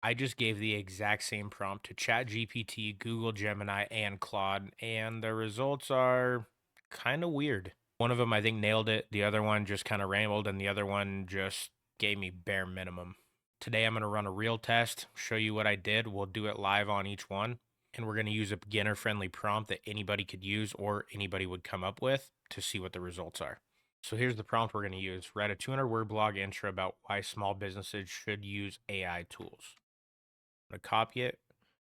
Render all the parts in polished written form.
I just gave the exact same prompt to ChatGPT, Google Gemini, and Claude, and the results are kind of weird. One of them I think nailed it, the other one just kind of rambled, and the other one just gave me bare minimum. Today I'm going to run a real test, show you what I did. We'll do it live on each one, and we're going to use a beginner friendly prompt that anybody could use or anybody would come up with to see what the results are. So here's the prompt we're going to use. Write a 200-word blog intro about why small businesses should use AI tools. I'm going to copy it.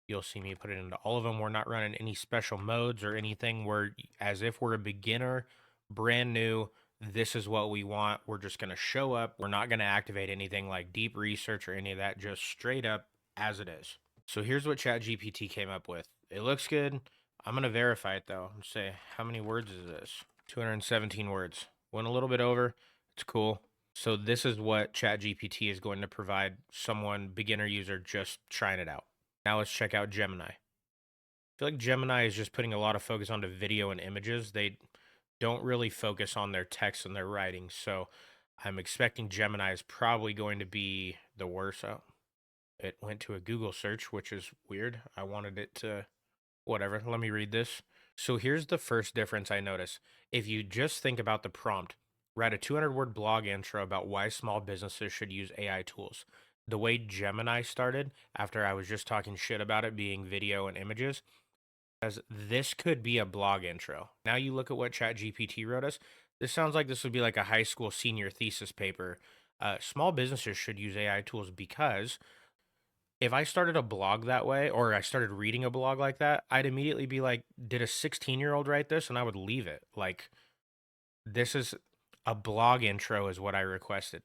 You'll see me put it into all of them. We're not running any special modes or anything. We're as if we're a beginner, brand new. This is what we want. We're just going to show up. We're not going to activate anything like deep research or any of that, just straight up as it is. So here's what ChatGPT came up with. It looks good. I'm going to verify it though and say, how many words is this? 217 words. Went a little bit over. It's cool. So this is what ChatGPT is going to provide someone, beginner user, just trying it out. Now let's check out Gemini. I feel like Gemini is just putting a lot of focus onto video and images. They don't really focus on their text and their writing. So I'm expecting Gemini is probably going to be the worst. Oh, it went to a Google search, which is weird. I wanted it to, whatever. Let me read this. So here's the first difference I notice. If you just think about the prompt, write a 200-word blog intro about why small businesses should use AI tools. The way Gemini started, after I was just talking shit about it being video and images, as this could be a blog intro. Now you look at what ChatGPT wrote us. This sounds like this would be like a high school senior thesis paper. Small businesses should use AI tools because if I started a blog that way or I started reading a blog like that, I'd immediately be like, did a 16-year-old write this? And I would leave it. Like, this is a blog intro, is what I requested.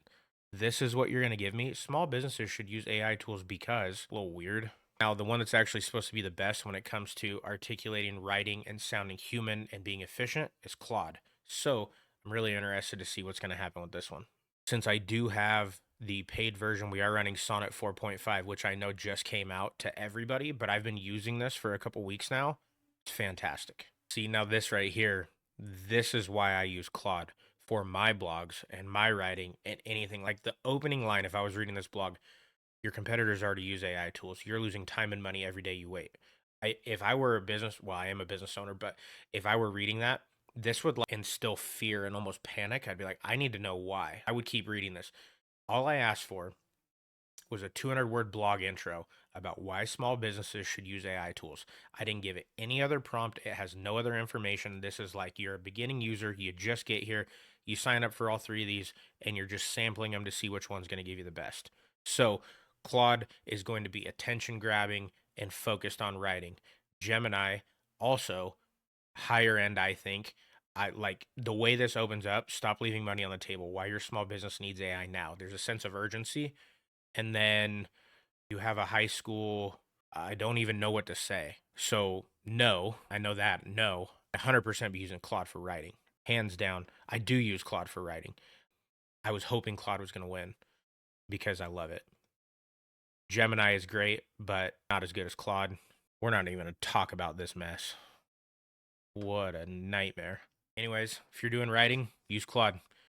This is what you're going to give me. Small businesses should use AI tools because, a little weird. Now, the one that's actually supposed to be the best when it comes to articulating, writing, and sounding human and being efficient is Claude. So I'm really interested to see what's going to happen with this one. Since I do have the paid version, we are running Sonnet 4.5, which I know just came out to everybody, but I've been using this for a couple weeks now. It's fantastic. See, now this right here, this is why I use Claude for my blogs and my writing and anything. Like the opening line, if I was reading this blog, your competitors already use AI tools. You're losing time and money every day you wait. If I were a business, well, I am a business owner, but if I were reading that, this would like instill fear and almost panic. I'd be like, I need to know why. I would keep reading this. All I asked for was a 200-word blog intro about why small businesses should use AI tools. I didn't give it any other prompt. It has no other information. This is like you're a beginning user. You just get here, you sign up for all three of these, and you're just sampling them to see which one's going to give you the best. So Claude is going to be attention grabbing and focused on writing. Gemini also higher end, I think. I like the way this opens up. Stop leaving money on the table. Why your small business needs AI now. There's a sense of urgency, and then you have a high school. I don't even know what to say. So no, I know that no, 100% be using Claude for writing, hands down. I do use Claude for writing. I was hoping Claude was going to win because I love it. Gemini is great, but not as good as Claude. We're not even going to talk about this mess. What a nightmare. Anyways, if you're doing writing, use Claude.